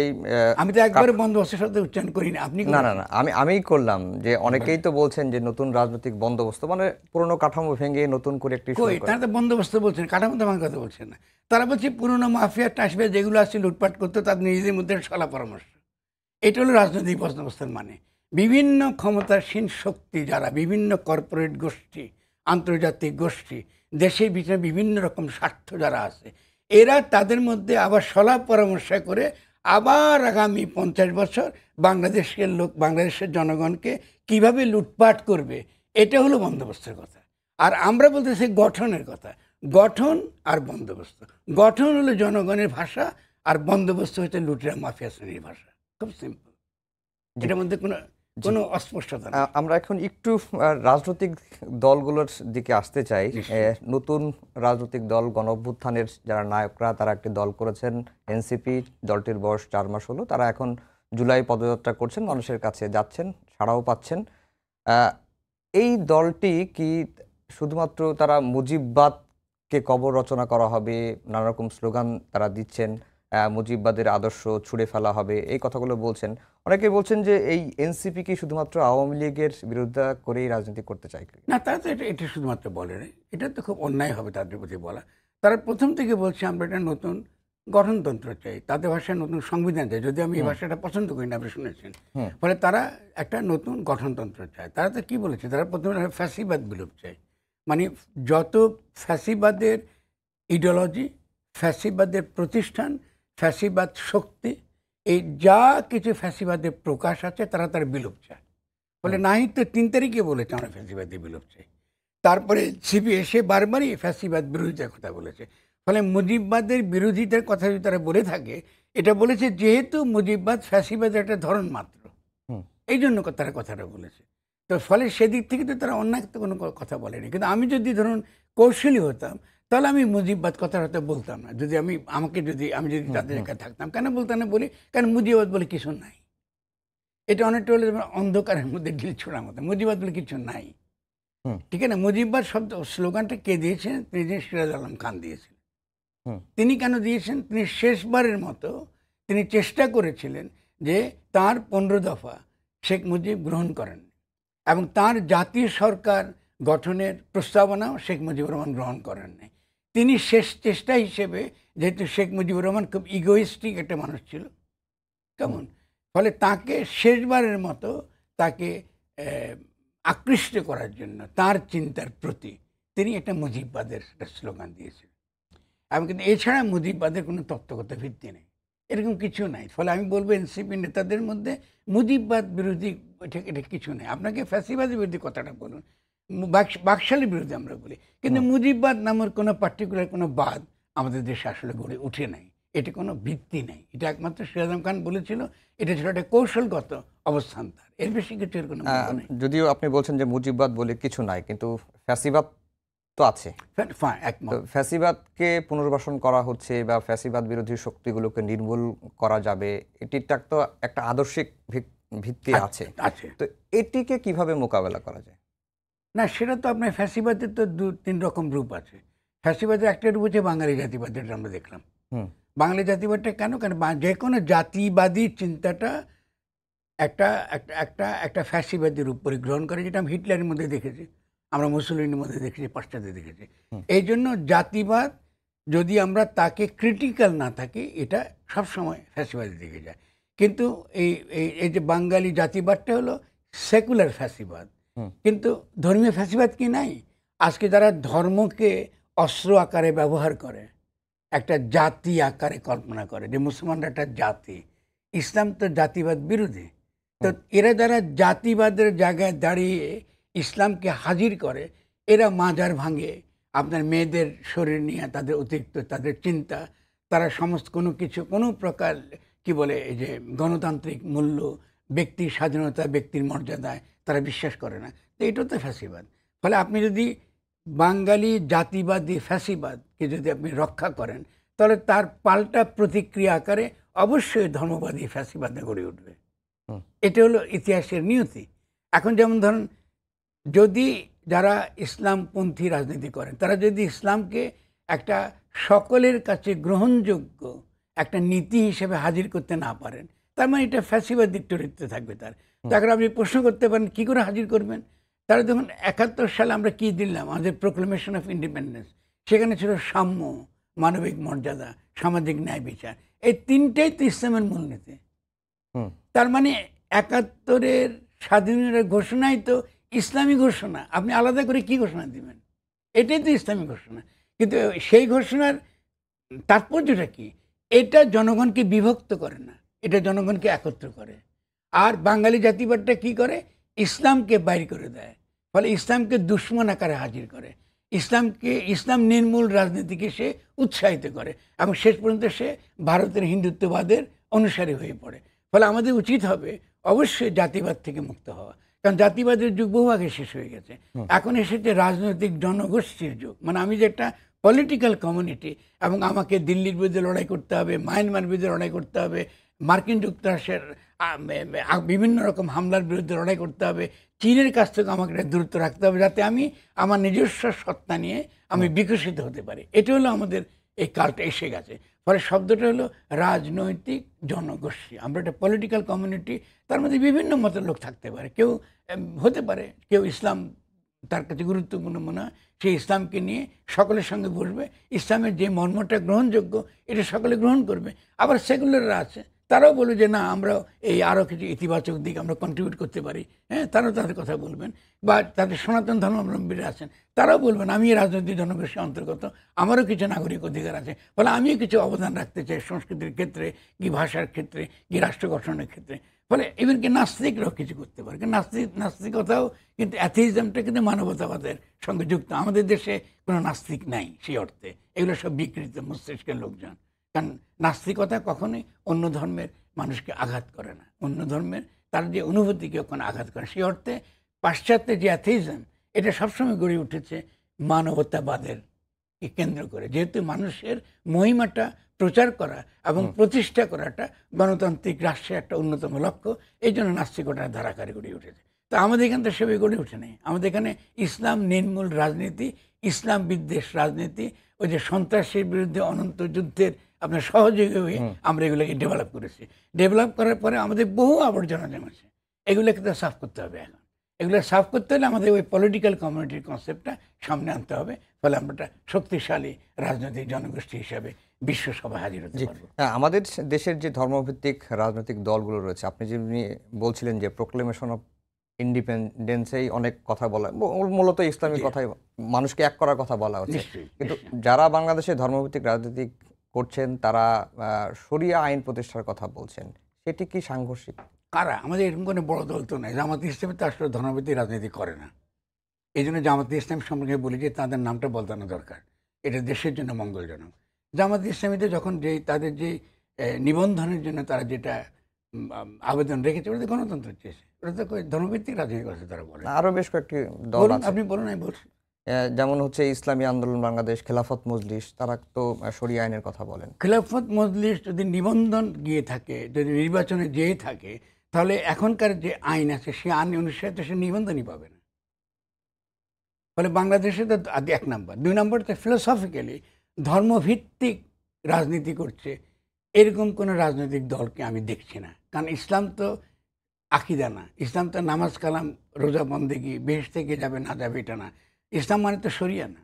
আমি তো একবারে বন্দোবস্তের শব্দ উচ্চারণ করি না। আপনি না না না, আমিই করলাম যে অনেকেই তো বলছেন যে নতুন রাজনৈতিক বন্দোবস্ত মানে পুরনো কাঠামো ভেঙে নতুন করে একটি কই, তারা তো বন্দোবস্ত বলছেন, কাঠামো তো আমার কথা বলছেন না। তারা বলছে পুরনো মাফিয়া টাসবে যেগুলো আছে লুটপাট করতে, তাদের নিজেদের মধ্যে সলা পরামর্শ। এটা হলো রাজনৈতিক বন্দোবস্তের মানে। বিভিন্ন ক্ষমতাসীন শক্তি যারা, বিভিন্ন কর্পোরেট গোষ্ঠী, আন্তর্জাতিক গোষ্ঠী, দেশের ভিতরে বিভিন্ন রকম স্বার্থ যারা আছে, এরা তাদের মধ্যে আবার সলা পরামর্শ করে আবার আগামী 50 বছর বাংলাদেশের জনগণকে কিভাবে লুটপাট করবে, এটা হলো বন্দোবস্তের কথা। আর আমরা বলতেছি গঠনের কথা। গঠন আর বন্দোবস্ত, গঠন হলো জনগণের ভাষা, আর বন্দোবস্ত হচ্ছে লুটেরা মাফিয়া শ্রেণীর ভাষা। খুব সিম্পল, এটার মধ্যে কোনো অস্পষ্টতা নেই। আমরা এখন একটু রাজনৈতিক দলগুলোর দিকে আসতে চাই। নতুন রাজনৈতিক দল গণ অভ্যুত্থানের যারা নায়করা, তারা একটি দল করেছেন এনসিপি। দলটির বয়স 4 মাস হলো। তারা এখন জুলাই পদযাত্রা করছেন, মানুষের কাছে যাচ্ছেন, সাড়াও পাচ্ছেন। এই দলটি কি শুধুমাত্র তারা মুজিববাদকে কবর রচনা করা হবে, নানা রকম স্লোগান তারা দিচ্ছেন, মুজিববাদের আদর্শ ছুঁড়ে ফেলা হবে, এই কথাগুলো বলছেন। অনেকে বলছেন যে এই এনসিপি কি শুধুমাত্র আওয়ামী লীগের বিরোধিতা করেই রাজনীতি করতে চায়? না, তারা তো এটা শুধুমাত্র বলে নাই, এটা তো খুব অন্যায় হবে তাদের প্রতি বলা। তারা প্রথম থেকে বলছে আমরা একটা নতুন গঠনতন্ত্র চাই, তাদের ভাষায় নতুন সংবিধান চাই, যদি আমি এই ভাষাটা পছন্দ করি না, আপনি শুনেছেন। ফলে তারা একটা নতুন গঠনতন্ত্র চায়। তারা তো কি বলেছে, তারা প্রথমে ফ্যাসিবাদ বিলোপ চায়, মানে যত ফ্যাসিবাদের ইডিওলজি, ফ্যাসিবাদের প্রতিষ্ঠান, ফ্যাসিবাদ শক্তি, এই যা কিছু ফ্যাসিবাদের প্রকাশ আছে তারা তার বিলোপ চায়। ফলে নাহিদ তো 3 তারিখে বলেছে আমরা ফ্যাসিবাদী বিলোপ চাই। তারপরে সিপি এসে বারবারই ফ্যাসিবাদ বিরোধিতার কথা বলেছে। ফলে মুজিববাদের বিরোধিতার কথা যদি তারা বলে থাকে, এটা বলেছে যেহেতু মুজিববাদ ফ্যাসিবাদের একটা ধরন মাত্র, এই জন্য তারা কথাটা বলেছে। তো ফলে সেদিক থেকে তো তারা অন্য তো কোনো কথা বলেনি। কিন্তু আমি যদি ধরুন কৌশলী হতাম, তাহলে আমি মুজিববাদ কথাটা হয়তো বলতাম না। যদি আমি যদি তাদের একা থাকতাম, কেন বলতাম না বলি, কারণ মুজিববাদ বলে কিছু নাই। এটা অনেকটা হলে অন্ধকারের মধ্যে ঢিল ছোড়ার মতো, মুজিববাদ বলে কিছু নাই। ঠিক আছে না? মুজিববাদ শব্দ স্লোগানটা কে দিয়েছেন? তিনি সিরাজ আলম খান দিয়েছেন। তিনি কেন দিয়েছেন? তিনি শেষবারের মতো তিনি চেষ্টা করেছিলেন যে তার 15 দফা শেখ মুজিব গ্রহণ করেন এবং তার জাতীয় সরকার গঠনের প্রস্তাবনাও শেখ মুজিবুর রহমান গ্রহণ করেন নাই। তিনি শেষ চেষ্টা হিসেবে, যেহেতু শেখ মুজিবুর রহমান খুব ইগোইস্টিক একটা মানুষ ছিল, কেমন, ফলে তাকে শেষবারের মতো তাকে আকৃষ্ট করার জন্য তার চিন্তার প্রতি তিনি একটা মুজিববাদের একটা স্লোগান দিয়েছেন। এবং কিন্তু এছাড়া মুজিববাদের কোনো তত্ত্বগত ভিত্তি নেই, এরকম কিছু নাই। ফলে আমি বলবো এনসিপি নেতাদের মধ্যে মুজিববাদ বিরোধী এটা কিছু নেই। আপনাকে ফ্যাসিবাদের বিরোধী কথাটা বলুন, বাকশালী বিরোধী আমরা বলি, কিন্তু মুজিববাদ নামের কোনো পার্টিকুলার কোনো বাদ আমাদের দেশে আসলে গড়ে উঠে নাই, এটা কোনো ভিত্তি নেই। এটা একমাত্র সিরাজ আলম খান বলেছিল, এটা ছিল একটা কৌশলগত অবস্থান তার, এর বেশি কিছু এর কোনো নেই। যদিও আপনি বলছেন যে মুজিববাদ বলে কিছু নাই, কিন্তু ফ্যাসিবাদ তো আছে। ফ্যাসিবাদকে পুনর্বাসন করা হচ্ছে বা ফ্যাসিবাদ বিরোধী শক্তিগুলোকে নির্মূল করা যাবে, এটির তো একটা আদর্শিক ভিত্তি আছে। তো এটিকে কিভাবে মোকাবেলা করা যায়? না, সেটা তো আপনার ফ্যাসিবাদের তো 2-3 রকম রূপ আছে। ফ্যাসিবাদের একটা রূপ হচ্ছে বাঙালি জাতিবাদ, যেটা আমরা দেখলাম। বাঙালি জাতিবাদটা কেন? কারণ যে কোনো জাতিবাদী চিন্তাটা একটা একটা একটা ফ্যাসিবাদী রূপ পরিগ্রহণ করে, যেটা আমি হিটলারের মধ্যে দেখেছি, আমরা মুসলিনের মধ্যে দেখেছি, পাশ্চাত্যে দেখেছি। এই জন্য জাতিবাদ যদি আমরা তাকে ক্রিটিক্যাল না থাকি, এটা সবসময় ফ্যাসিবাদের দিকে যায়। কিন্তু এই যে বাঙালি জাতিবাদটা হলো সেকুলার ফ্যাসিবাদ, কিন্তু ধর্মীয় ফ্যাসিবাদ কি নাই? আজকে যারা ধর্মকে অস্ত্র আকারে ব্যবহার করে, একটা জাতি আকারে কল্পনা করে যে মুসলমানরা একটা জাতি, ইসলাম তো জাতিবাদ বিরোধী, তো এরা যারা জাতিবাদের জায়গায় দাঁড়িয়ে ইসলামকে হাজির করে, এরা মাজার ভাঙে, আপনার মেয়েদের শরীর নিয়ে তাদের অতিরিক্ত তাদের চিন্তা, তারা সমস্ত কোনো কিছু কোনো প্রকার কি বলে এই যে গণতান্ত্রিক মূল্য, ব্যক্তির স্বাধীনতা, ব্যক্তির মর্যাদায় তারা বিশ্বাস করে না। তো এটা তো ফ্যাসিবাদ। ফলে আপনি যদি বাঙালি জাতিবাদী ফ্যাসিবাদকে যদি আপনি রক্ষা করেন, তাহলে তার পাল্টা প্রতিক্রিয়া আকারে অবশ্যই ধর্মবাদী ফ্যাসিবাদে গড়ে উঠবে। এটা হলো ইতিহাসের নিয়তি। এখন যেমন ধরুন, যদি যারা ইসলামপন্থী রাজনীতি করেন, তারা যদি ইসলামকে একটা সকলের কাছে গ্রহণযোগ্য একটা নীতি হিসেবে হাজির করতে না পারেন, তার মানে এটা ফ্যাসিবাদী চরিত্রে থাকবে তার। তাকে আপনি প্রশ্ন করতে পারেন কী করে হাজির করবেন? তারা যখন 71 সালে আমরা কি দিলাম, আমাদের প্রোক্লেমেশন অফ ইন্ডিপেন্ডেন্স, সেখানে ছিল সাম্য, মানবিক মর্যাদা, সামাজিক ন্যায় বিচার, এই তিনটাই তো ইসলামের মূলনীতি। তার মানে 71-এর স্বাধীনতার ঘোষণাই তো ইসলামী ঘোষণা, আপনি আলাদা করে কি ঘোষণা দিবেন? এটাই তো ইসলামী ঘোষণা। কিন্তু সেই ঘোষণার তাৎপর্যটা কি? এটা জনগণকে বিভক্ত করে না, এটা জনগণকে একত্র করে। আর বাঙালি জাতিবাদটা কি করে? ইসলামকে বাইর করে দেয়, ফলে ইসলামকে দুশ্মন আকারে হাজির করে, ইসলাম নির্মূল রাজনীতিকে সে উৎসাহিত করে এবং শেষ পর্যন্ত সে ভারতের হিন্দুত্ববাদের অনুসারী হয়ে পড়ে। ফলে আমাদের উচিত হবে অবশ্যই জাতিবাদ থেকে মুক্ত হওয়া, কারণ জাতিবাদের যুগ বহু আগে শেষ হয়ে গেছে। এখন এসেছে রাজনৈতিক জনগোষ্ঠীর যুগ। মানে আমি যে একটা পলিটিক্যাল কমিউনিটি এবং আমাকে দিল্লির বিরুদ্ধে লড়াই করতে হবে, মায়ানমার বিরুদ্ধে লড়াই করতে হবে, মার্কিন যুক্তরাষ্ট্রের বিভিন্ন রকম হামলার বিরুদ্ধে লড়াই করতে হবে, চীনের কাছ থেকে আমাকে একটা দূরত্ব রাখতে হবে, যাতে আমি আমার নিজস্ব সত্তা নিয়ে আমি বিকশিত হতে পারি। এটা হলো আমাদের এই কালটা এসে গেছে। ফলে শব্দটা হলো রাজনৈতিক জনগোষ্ঠী। আমরা একটা পলিটিক্যাল কমিউনিটি, তার মধ্যে বিভিন্ন মতের লোক থাকতে পারে। কেউ হতে পারে, কেউ ইসলাম তার কাছে গুরুত্বপূর্ণ মনে হয়, সেই ইসলামকে নিয়ে সকলের সঙ্গে বসবে, ইসলামের যে মর্মটা গ্রহণযোগ্য এটা সকলে গ্রহণ করবে। আবার সেকুলাররা আছে, তারাও বলবে যে না, আমরা এই আরও কিছু ইতিবাচক দিক আমরা কন্ট্রিবিউট করতে পারি। হ্যাঁ, তারাও তাদের কথা বলবেন। বা তাদের সনাতন ধর্মাবলম্বীরা আছেন, তারাও বলবেন আমি রাজনৈতিক জনগোষ্ঠীর অন্তর্গত, আমারও কিছু নাগরিক অধিকার আছে, ফলে আমিও কিছু অবদান রাখতে চাই সংস্কৃতির ক্ষেত্রে, কি ভাষার ক্ষেত্রে, কি রাষ্ট্র গঠনের ক্ষেত্রে। ফলে ইভেন কি নাস্তিকরাও কিছু করতে পারে। নাস্তিকতাও কিন্তু অ্যাথিজমটা কিন্তু মানবতাবাদের সঙ্গে যুক্ত। আমাদের দেশে কোনো নাস্তিক নাই সেই অর্থে, এগুলো সব বিকৃত মস্তিষ্কের লোকজন। কারণ নাস্তিকতা কখনোই অন্য ধর্মের মানুষকে আঘাত করে না, অন্য ধর্মের তার যে অনুভূতিকে কখনো আঘাত করে। সেই অর্থে পাশ্চাত্যের যে অ্যাথিজম, এটা সবসময় গড়ে উঠেছে মানবতাবাদের কেন্দ্র করে, যেহেতু মানুষের মহিমাটা প্রচার করা এবং প্রতিষ্ঠা করাটা গণতান্ত্রিক রাষ্ট্রের একটা অন্যতম লক্ষ্য। এই জন্য নাস্তিকতার ধারাকারে গড়ে উঠেছে। তো আমাদের এখানে তো সেভাবে গড়ে ওঠে নেই। আমাদের এখানে ইসলাম নির্মূল রাজনীতি, ইসলাম বিদ্বেষ রাজনীতি, ওই যে সন্ত্রাসের বিরুদ্ধে অনন্ত যুদ্ধের আপনার সহযোগী হয়ে আমরা এগুলোকে ডেভেলপ করেছি। ডেভেলপ করার পরে আমাদের বহু আবর্জনা জমেছে, এগুলোকে তো সাফ করতে হবে। এখন এগুলো সাফ করতে হলে আমাদের ওই পলিটিক্যাল কমিউনিটির কনসেপ্টটা সামনে আনতে হবে। ফলে আমরা একটা শক্তিশালী রাজনৈতিক জনগোষ্ঠী হিসাবে বিশ্বসভায় হাজির হতে পারবো। হ্যাঁ, আমাদের দেশের যে ধর্মভিত্তিক রাজনৈতিক দলগুলো রয়েছে, আপনি যেমনি বলছিলেন যে প্রোক্লেমেশন অফ ইন্ডিপেন্ডেন্সেই অনেক কথা বলা, মূলত ইসলামী কথাই মানুষকে এক করার কথা বলা হচ্ছে। কিন্তু যারা বাংলাদেশে ধর্মভিত্তিক রাজনীতি করছেন তারা শরিয়া আইন প্রতিষ্ঠার কথা বলছেন, সেটি কি সাংঘর্ষিক? কারা? আমাদের এরকম কোনো বড় দল তো নেই। জামাত ইসলামী তো আসলে ধর্মভিত্তিক রাজনীতি করে না। এই জন্য জামাত ইসলাম সম্পর্কে বলি যে তাদের নামটা বদলানো দরকার, এটা দেশের জন্য মঙ্গলজনক। জামাত ইসলামীতে যখন যে তাদের যে নিবন্ধনের জন্য তারা যেটা আবেদন রেখেছে, ওটা তো গণতন্ত্র চেয়েছে, ওটা তো ধর্মভিত্তিক রাজনীতি করছে তারা বলে। আরো বেশ কয়েকটি দল বলুন, আছে, আপনি বলুন, আমি বলছি। যেমন হচ্ছে ইসলামী আন্দোলন বাংলাদেশ, খেলাফত মজলিস, তারা তো শরিয়া আইনের কথা বলেন। খেলাফত মজলিস যদি নিবন্ধন গিয়ে থাকে, যদি নির্বাচনে যেয়ে থাকে, তাহলে এখনকার যে আইন আছে সে আইন অনুসারে তো সে নিবন্ধনই পাবে না। ফলে বাংলাদেশে তো এক নম্বর। 2 নম্বর, তো ফিলোসফিক্যালি ধর্মভিত্তিক রাজনীতি করছে এরকম কোনো রাজনৈতিক দলকে আমি দেখছি না। কারণ ইসলাম তো আকিদা না, ইসলাম তো নামাজ কালাম রোজা বন্দেগি, বেহেশ থেকে যাবে না যাবে এটা না। ইসলাম মানে তো শরিয়া না।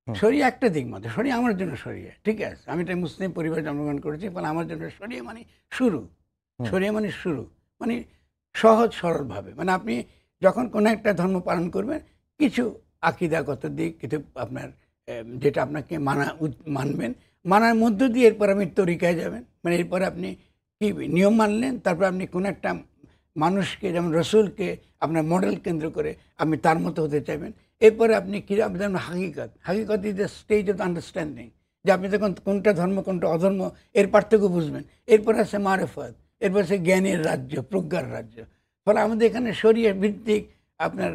শরিয়া একটা দিক মতো, শরিয়া আমার জন্য শরিয়া, ঠিক আছে, আমি একটা মুসলিম পরিবারে জন্মগ্রহণ করেছি, ফলে আমার জন্য শরিয়া মানে শুরু। শরিয়া মানে শুরু, মানে সহজ সরলভাবে, মানে আপনি যখন কোনো একটা ধর্ম পালন করবেন, কিছু আকিদাগত দিক, কিছু আপনার যেটা আপনাকে মানবেন, মানার মধ্য দিয়ে এরপর আপনি তরিকায় যাবেন। মানে এরপরে আপনি কি নিয়ম মানলেন, তারপর আপনি কোনো একটা মানুষকে, যেমন রসুলকে আপনার মডেল কেন্দ্র করে আপনি তার মতো হতে চাইবেন। এরপরে আপনি কী, আপনি যেমন হাকিকত is the stage of understanding, যে আপনি যখন কোনটা ধর্ম কোনটা অধর্ম এর পার্থক্য বুঝবেন। এরপর আছে মারেফত, এরপর আছে জ্ঞানের রাজ্য, প্রজ্ঞার রাজ্য। ফলে আমাদের এখানে শরিয়া ভিত্তিক আপনার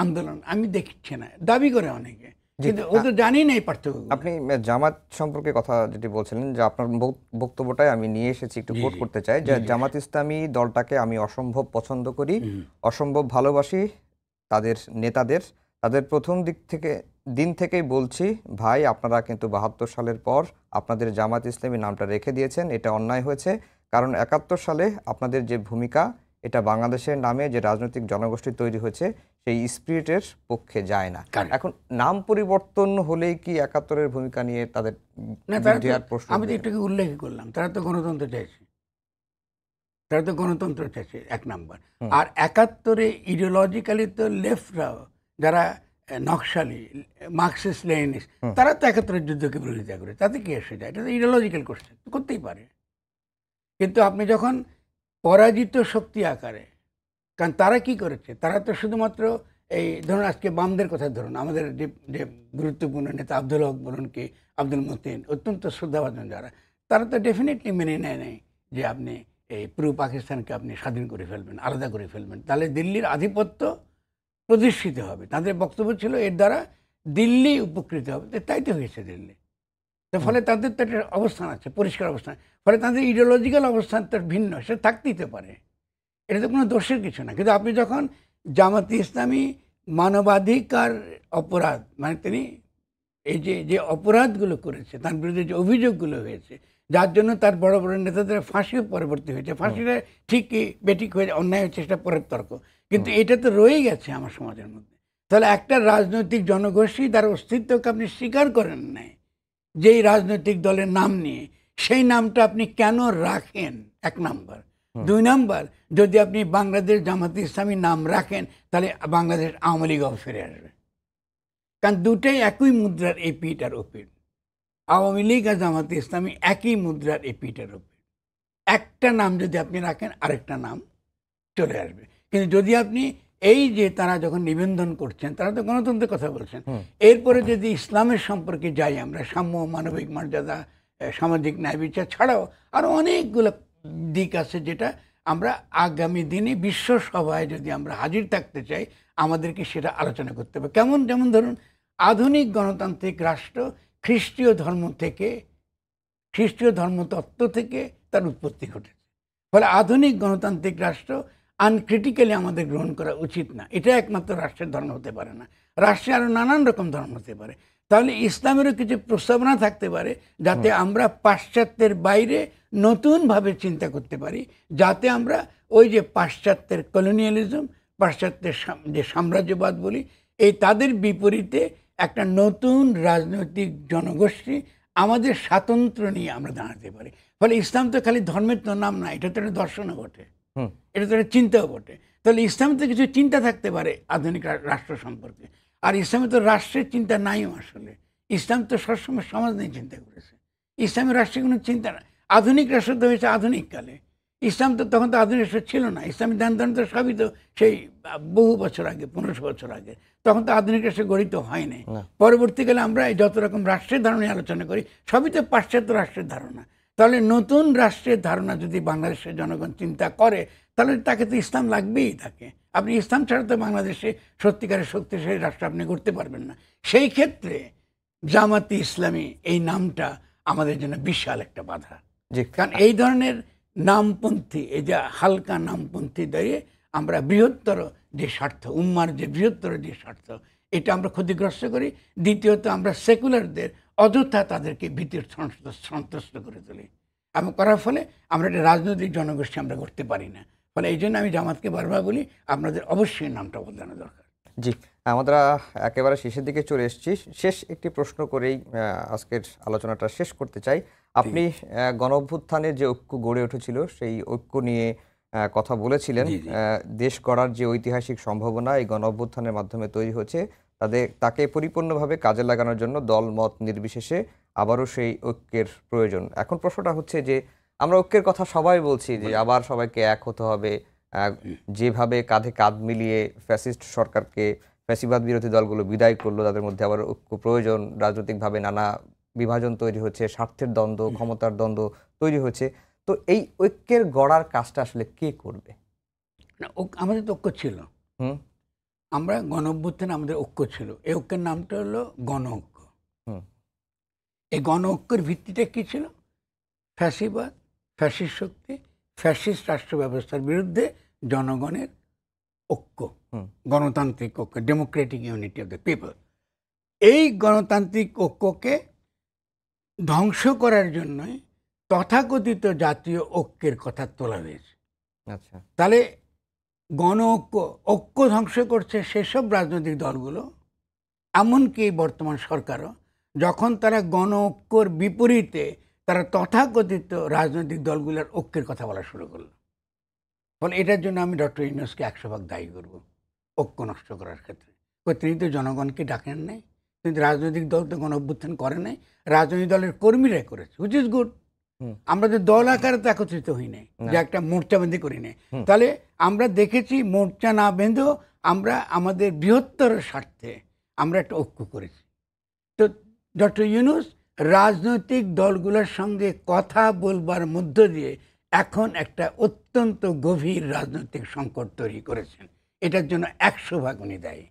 আন্দোলন আমি দেখছি না, দাবি করে অনেকে, কিন্তু ও তো জানি না এই পার্থক্য। আপনি জামাত সম্পর্কে কথা যেটি বলছিলেন, যে আপনার বক্তব্যটাই আমি নিয়ে এসেছি, একটু কোট করতে চাই, যে জামাত ইসলামী দলটাকে আমি অসম্ভব পছন্দ করি, অসম্ভব ভালোবাসি তাদের নেতাদের। তাদের প্রথম দিন থেকেই বলছি, ভাই আপনারা কিন্তু 72 সালের পর আপনাদের জামাত ইসলামী নামটা রেখে দিয়েছেন, এটা অন্যায় হয়েছে। কারণ 71 সালে আপনাদের যে ভূমিকা, এটা বাংলাদেশের নামে যে রাজনৈতিক জনগোষ্ঠী তৈরি হয়েছে সেই স্পিরিটের পক্ষে যায় না। এখন নাম পরিবর্তন হলেই কি 71-এর ভূমিকা নিয়ে তাদের প্রশ্ন? আমি তো একটু উল্লেখ করলাম, তারা তো গণতন্ত্র চাইছে, তারা তো গণতন্ত্র চাইছে, 1 নাম্বার। আর 71-এ ইডিওলজিক্যালি তো লেফটরাও, যারা নকশালি মার্কসিস্ট লেনিনিস্ট, তারা তো 71-এর যুদ্ধকে বিরোধিতা করে, তাতে কি এসে যায়? এটা তো ইডিওলজিক্যাল কোশ্চেন, করতেই পারে। কিন্তু আপনি যখন পরাজিত শক্তি আকারে, কারণ তারা কি করেছে, তারা তো শুধুমাত্র এই ধরুন আজকে বামদের কথা ধরুন, আমাদের যে গুরুত্বপূর্ণ নেতা আব্দুল হক বলুন কি আব্দুল মতিন, অত্যন্ত শ্রদ্ধাভাজন যারা, তারা তো ডেফিনেটলি মেনে নেয় যে আপনি এই পুরো পাকিস্তানকে আপনি স্বাধীন করে ফেলবেন, আলাদা করে ফেলবেন, তাহলে দিল্লির আধিপত্য প্রতিষ্ঠিত হবে। তাদের বক্তব্য ছিল এর দ্বারা দিল্লি উপকৃত হবে। তাই তো হয়েছে দিল্লি। তো ফলে তাদের তো একটা অবস্থান আছে, পরিষ্কার অবস্থান। ফলে তাদের ইডিওলজিক্যাল অবস্থান তো ভিন্ন, সে থাকতেই তো পারে, এটা তো কোনো দোষের কিছু না। কিন্তু আপনি যখন জামাতে ইসলামী মানবাধিকার অপরাধ, মানে তিনি এই যে যে অপরাধগুলো করেছে, তার বিরুদ্ধে যে অভিযোগগুলো হয়েছে, যার জন্য তার বড় বড় নেতাদের ফাঁসিও পরবর্তী হয়েছে। ফাঁসিটা ঠিকই বেঠিক হয়ে অন্যায় হচ্ছে, সেটা পরের তর্ক, কিন্তু এটা তো রয়ে গেছে আমার সমাজের মধ্যে। তাহলে একটা রাজনৈতিক জনগোষ্ঠী তার অস্তিত্বকে আপনি স্বীকার করেন নাই যেই রাজনৈতিক দলের নাম নিয়ে, সেই নামটা আপনি কেন রাখেন? এক নাম্বার। দুই নাম্বার, যদি আপনি বাংলাদেশ জামাতে ইসলামী নাম রাখেন, তাহলে বাংলাদেশ আওয়ামী লীগও ফিরে আসবে। কারণ দুটাই একই মুদ্রার এপিঠ আর ওপিঠ। আওয়ামী লীগ আর জামাতে ইসলামী একই মুদ্রার এপিঠ আর ওপিঠ। একটা নাম যদি আপনি রাখেন, আরেকটা নাম চলে আসবে। কিন্তু যদি আপনি এই যে তারা যখন নিবন্ধন করছেন, তারা তো গণতন্ত্রের কথা বলছেন, এরপরে যদি ইসলামের সম্পর্কে যাই আমরা, সাম্য, মানবিক মর্যাদা, সামাজিক ন্যায় বিচার ছাড়াও আরও অনেকগুলো দিক আছে যেটা আমরা আগামী দিনে বিশ্ব সভায় যদি আমরা হাজির থাকতে চাই, আমাদেরকে সেটা আলোচনা করতে হবে। কেমন? যেমন ধরুন, আধুনিক গণতান্ত্রিক রাষ্ট্র খ্রিস্টীয় ধর্ম থেকে, খ্রিস্টীয় ধর্মতত্ত্ব থেকে তার উৎপত্তি ঘটেছে। ফলে আধুনিক গণতান্ত্রিক রাষ্ট্র আনক্রিটিক্যালি আমাদের গ্রহণ করা উচিত না। এটা একমাত্র রাষ্ট্রের ধর্ম হতে পারে না। রাষ্ট্রে আরও নানান রকম ধর্ম হতে পারে। তাহলে ইসলামেরও কিছু প্রস্তাবনা থাকতে পারে, যাতে আমরা পাশ্চাত্যের বাইরে নতুনভাবে চিন্তা করতে পারি, যাতে আমরা ওই যে পাশ্চাত্যের কলোনিয়ালিজম, পাশ্চাত্যের যে সাম্রাজ্যবাদ বলি, এই তাদের বিপরীতে একটা নতুন রাজনৈতিক জনগোষ্ঠী আমাদের স্বাতন্ত্র্য নিয়ে আমরা দাঁড়াতে পারি। ফলে ইসলাম তো খালি ধর্মের তো নাম না, এটা তো একটা দর্শনও বটে, এটা তো একটা চিন্তাও বটে। তাহলে ইসলামে তো কিছু চিন্তা থাকতে পারে আধুনিক রাষ্ট্র সম্পর্কে। আর ইসলামে তো রাষ্ট্রের চিন্তা নাইও আসলে। ইসলাম তো সবসময় সমাজ নিয়ে চিন্তা করেছে। ইসলামের রাষ্ট্রের কোনো চিন্তা না। আধুনিক রাষ্ট্র তো হয়েছে আধুনিক কালে। ইসলাম তো তখন তো আধুনিক রাষ্ট্র ছিল না। ইসলামী দান তো সবই তো সেই বহু বছর আগে, 1500 বছর আগে। তখন তো আধুনিক রাষ্ট্র গঠিত হয় নাই। পরবর্তীকালে আমরা যত রকম রাষ্ট্রের ধারণা আলোচনা করি, সবই তো পাশ্চাত্য রাষ্ট্রের ধারণা। তাহলে নতুন রাষ্ট্রের ধারণা যদি বাংলাদেশের জনগণ চিন্তা করে, তাহলে তাকে তো ইসলাম লাগবেই। তাকে আপনি ইসলাম ছাড়া তো বাংলাদেশে সত্যিকারের শক্তিশালী রাষ্ট্র আপনি করতে পারবেন না। সেই ক্ষেত্রে জামাতে ইসলামী এই নামটা আমাদের জন্য বিশাল একটা বাধা। কারণ এই ধরনের নামপন্থী, এই যে হালকা নামপন্থী দিয়ে আমরা বৃহত্তর যে স্বার্থ, উম্মার যে বৃহত্তর যে স্বার্থ, এটা আমরা ক্ষতিগ্রস্ত করি। দ্বিতীয়ত, আমরা সেকুলারদের অযথা তাদেরকে ভীতির সন্ত্রস্ত করে তুলি, এবং করার ফলে আমরা একটা রাজনৈতিক জনগোষ্ঠী আমরা করতে পারি না। ফলে এই জন্য আমি জামাতকে বারবার বলি, আপনাদের অবশ্যই নামটা বদলানো দরকার। জি, আমরা একেবারে শেষের দিকে চলে এসেছি। শেষ একটি প্রশ্ন করেই আজকের আলোচনাটা শেষ করতে চাই। আপনি গণঅভ্যুত্থানের যে ঐক্য গড়ে উঠেছিল, সেই ঐক্য নিয়ে কথা বলেছিলেন। দেশ গড়ার যে ঐতিহাসিক সম্ভাবনা এই গণঅভ্যুত্থানের মাধ্যমে তৈরি হয়েছে, তাকে পরিপূর্ণভাবে কাজে লাগানোর জন্য দল মত নির্বিশেষে আবারও সেই ঐক্যের প্রয়োজন। এখন প্রশ্নটা হচ্ছে যে, আমরা ঐক্যের কথা সবাই বলছি যে আবার সবাইকে এক হতে হবে, যেভাবে কাঁধে কাঁধ মিলিয়ে ফ্যাসিস্ট সরকারকে, ফ্যাসিবাদ বিরোধী দলগুলো বিদায় করলো, তাদের মধ্যে আবার ঐক্য প্রয়োজন। রাজনৈতিকভাবে নানা বিভাজন তৈরি হচ্ছে, স্বার্থের দ্বন্দ্ব, ক্ষমতার দ্বন্দ্ব তৈরি হচ্ছে। তো এই ঐক্যের গড়ার কাজটা আসলে কে করবে? না, আমাদের তো ঐক্য ছিল। আমরা গণঅভ্যুত্থানে আমাদের ঐক্য ছিল। এই ঐক্যের নামটা হলো গণ ঐক্য। এই গণ ঐক্যের ভিত্তিটা কি ছিল? ফ্যাসিবাদ, ফ্যাসিস্ট শক্তি, ফ্যাসিস্ট রাষ্ট্র ব্যবস্থার বিরুদ্ধে জনগণের ঐক্য, গণতান্ত্রিক ঐক্য, Democratic unity of the people. এই গণতান্ত্রিক ঐক্যকে ধ্বংস করার জন্য তথাকথিত জাতীয় ঐক্যের কথা তোলা হয়েছে। আচ্ছা, তাহলে গণ ঐক্য ধ্বংস করছে সেসব রাজনৈতিক দলগুলো, এমনকি বর্তমান সরকারও, যখন তারা গণ ঐক্যর বিপরীতে তারা তথাকথিত রাজনৈতিক দলগুলোর ঐক্যের কথা বলা শুরু করলো। ফলে এটার জন্য আমি ডক্টর ইউনূসকে 100% দায়ী করব ঐক্য নষ্ট করার ক্ষেত্রে। তিনি তো জনগণকে ডাকেন নাই, কিন্তু রাজনৈতিক দল তো গণ অভ্যুত্থান করে নাই, রাজনৈতিক দলের কর্মীরাই করেছে, হুইচ ইজ গুড। আমরা তো দল আকারে তো একত্রিত হই নাই, যে একটা মোর্চাবন্দি করি নাই। তাহলে আমরা দেখেছি মোর্চা না বেঁধেও আমরা আমাদের বৃহত্তর স্বার্থে আমরা একটা ঐক্য করেছি। তো ডক্টর ইউনূস রাজনৈতিক দলগুলোর সঙ্গে কথা বলবার মধ্য দিয়ে এখন একটা অত্যন্ত গভীর রাজনৈতিক সংকট তৈরি করেছেন। এটার জন্য 100% উনি দায়ী।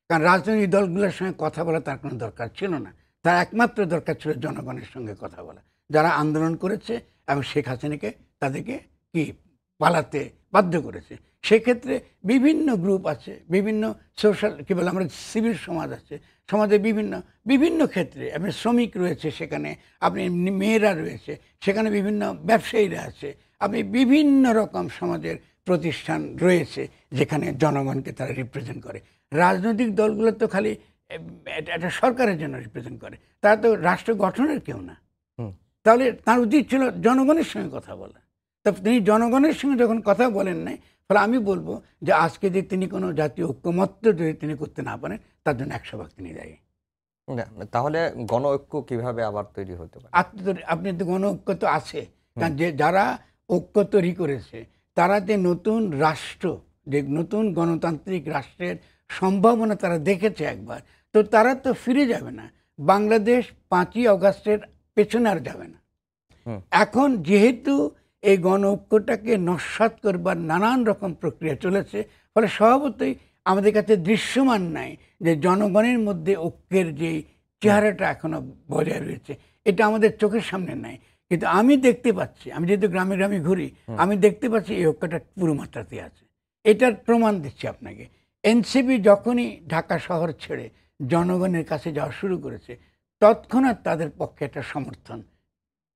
কারণ রাজনৈতিক দলগুলোর সঙ্গে কথা বলা তার কোনো দরকার ছিল না। তার একমাত্র দরকার ছিল জনগণের সঙ্গে কথা বলা, যারা আন্দোলন করেছে এবং শেখ হাসিনাকে তাদেরকে কি পালাতে বাধ্য করেছে। সেক্ষেত্রে বিভিন্ন গ্রুপ আছে, বিভিন্ন সোশ্যাল কি বলে আমরা সিভিল সমাজ আছে, সমাজের বিভিন্ন বিভিন্ন ক্ষেত্রে আপনি শ্রমিক রয়েছে, সেখানে আপনি মেয়েরা রয়েছে, সেখানে বিভিন্ন ব্যবসায়ীরা আছে, আপনি বিভিন্ন রকম সমাজের প্রতিষ্ঠান রয়েছে যেখানে জনগণকে তারা রিপ্রেজেন্ট করে। রাজনৈতিক দলগুলো তো খালি একটা সরকারের জন্য রিপ্রেজেন্ট করে, তারা তো রাষ্ট্র গঠনের কেউ না। তাহলে তার উচিত ছিল জনগণের সঙ্গে কথা বলা। তা তিনি জনগণের সঙ্গে যখন কথা বলেন নাই, ফলে আমি বলবো যে আজকে যে তিনি কোনো জাতীয় ঐক্যমত্য যদি তিনি করতে না পারেন, তার জন্য 100% তিনি দায়ী। না, তাহলে গণ ঐক্য কিভাবে আবার তৈরি হতে পারে? আপনি তো গণ ঐক্য তো আছে, কারণ যে যারা ঐক্য তৈরি করেছে তারা যে নতুন রাষ্ট্র, যে নতুন গণতান্ত্রিক রাষ্ট্রের সম্ভাবনা তারা দেখেছে একবার, তো তারা তো ফিরে যাবে না। বাংলাদেশ 5ই আগস্টের পেছনে আর যাবে না। এখন যেহেতু এই গণ ঐক্যটাকে নস্যাৎ করবার নানান রকম প্রক্রিয়া চলেছে, ফলে স্বভাবতই আমাদের কাছে দৃশ্যমান নাই যে জনগণের মধ্যে ঐক্যের যে চেহারাটা এখনো বজায় রয়েছে, এটা আমাদের চোখের সামনে নাই। কিন্তু আমি দেখতে পাচ্ছি, আমি যেহেতু গ্রামে গ্রামে ঘুরি, আমি দেখতে পাচ্ছি এই ঐক্যটা পুরো মাত্রাতে আছে। এটার প্রমাণ দিচ্ছি আপনাকে। এনসিপি যখনই ঢাকা শহর ছেড়ে জনগণের কাছে যাওয়া শুরু করেছে, তৎক্ষণাৎ তাদের পক্ষে একটা সমর্থন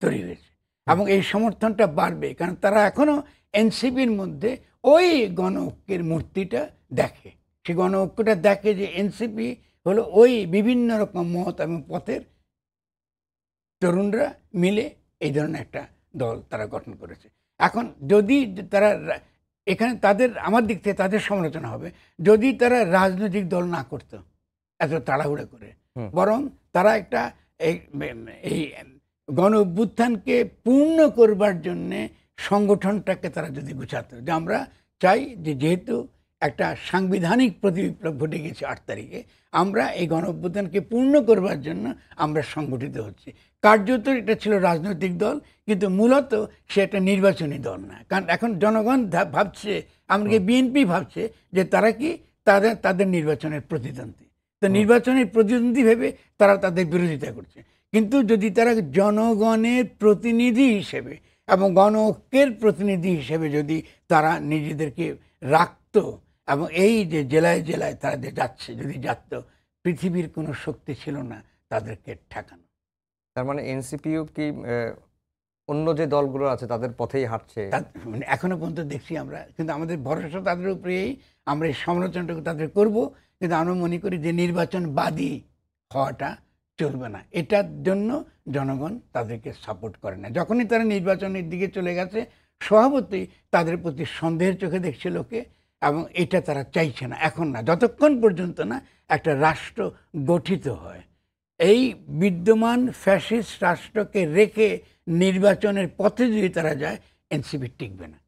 তৈরি হয়েছে, এবং এই সমর্থনটা বাড়বে, কারণ তারা এখনো এনসিপির মধ্যে ওই গণ ঐক্যের মূর্তিটা দেখে। সেই গণ ঐক্যটা দেখে যে এনসিপি হলো ওই বিভিন্ন রকম মত এবং পথের তরুণরা মিলে এই ধরনের একটা দল তারা গঠন করেছে। এখন যদি তারা এখানে তাদের, আমার দিক থেকে তাদের সমালোচনা হবে যদি তারা রাজনৈতিক দল না করতো এত তাড়াহুড়ো করে, বরং তারা একটা এই গণ অভ্যুত্থানকে পূর্ণ করবার জন্যে সংগঠনটাকে তারা যদি গুছাতো, যে আমরা চাই যে যেহেতু একটা সাংবিধানিক প্রতিবিপ্লব ঘটে গেছে 8 তারিখে, আমরা এই গণ অভ্যুত্থানকে পূর্ণ করবার জন্য আমরা সংগঠিত হচ্ছি। কার্যত এটা ছিল রাজনৈতিক দল, কিন্তু মূলত সে একটা নির্বাচনী দল না। কারণ এখন জনগণ ভাবছে, এমনকি বিএনপি ভাবছে যে তারা কি তাদের নির্বাচনের প্রতিদ্বন্দ্বী, তো নির্বাচনের প্রতিদ্বন্দ্বী ভেবে তারা তাদের বিরোধিতা করছে। কিন্তু যদি তারা জনগণের প্রতিনিধি হিসেবে এবং গণ ঐক্যের প্রতিনিধি হিসেবে যদি তারা নিজেদেরকে রাখত, এবং এই যে জেলায় জেলায় তারা যে যাচ্ছে, যদি যাত, পৃথিবীর কোনো শক্তি ছিল না তাদেরকে ঠেকানো। তার মানে এনসিপিও কি অন্য যে দলগুলো আছে তাদের পথেই হাঁটছে? মানে এখনো পর্যন্ত দেখছি আমরা, কিন্তু আমাদের ভরসা তাদের উপরেই, আমরা এই সমালোচনাটুকু তাদের করব, কিন্তু আমরা মনে করি যে নির্বাচনবাদী হওয়াটা চলবে না। এটার জন্য জনগণ তাদেরকে সাপোর্ট করে না। যখনই তারা নির্বাচনের দিকে চলে গেছে, স্বভাবতই তাদের প্রতি সন্দেহের চোখে দেখছে লোকে, এবং এটা তারা চাইছে না এখন, না যতক্ষণ পর্যন্ত না একটা রাষ্ট্র গঠিত হয়। এই বিদ্যমান ফ্যাসিস্ট রাষ্ট্রকে রেখে নির্বাচনের পথে যদি তারা যায়, এনসিপি টিকবে না।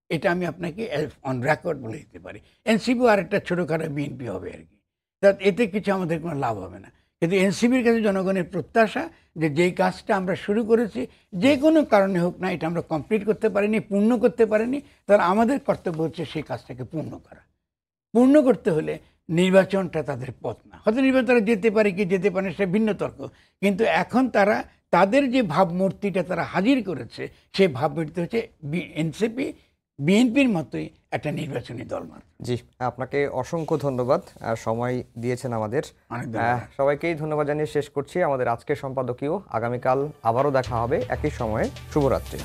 এটা আমি আপনাকে অন রেকর্ড বলে দিতে পারি। এনসিপি আর একটা ছোটোখাটো বিএনপি হবে আর কি, তা এতে কিছু আমাদের কোনো লাভ হবে না। কিন্তু এনসিপির কাছে জনগণের প্রত্যাশা যে যেই কাজটা আমরা শুরু করেছি, যে কোনো কারণে হোক না, এটা আমরা কমপ্লিট করতে পারিনি, পূর্ণ করতে পারিনি, তাহলে আমাদের কর্তব্য হচ্ছে সেই কাজটাকে পূর্ণ করা। পূর্ণ করতে হলে নির্বাচনটা তাদের পথ না। হয়তো নির্বাচন তারা যেতে পারে কি যেতে পারে সে ভিন্ন তর্ক, কিন্তু এখন তারা তাদের যে ভাবমূর্তিটা তারা হাজির করেছে, সেই ভাবমূর্তি হচ্ছে এনসিপি বিএনপির মতোই একটা নির্বাচনী দল মাত্র। জি, আপনাকে অসংখ্য ধন্যবাদ, সময় দিয়েছেন আমাদের। সবাইকেই ধন্যবাদ জানিয়ে শেষ করছি আমাদের আজকের সম্পাদকীয়। আগামীকাল আবারও দেখা হবে একই সময়ে। শুভরাত্রি।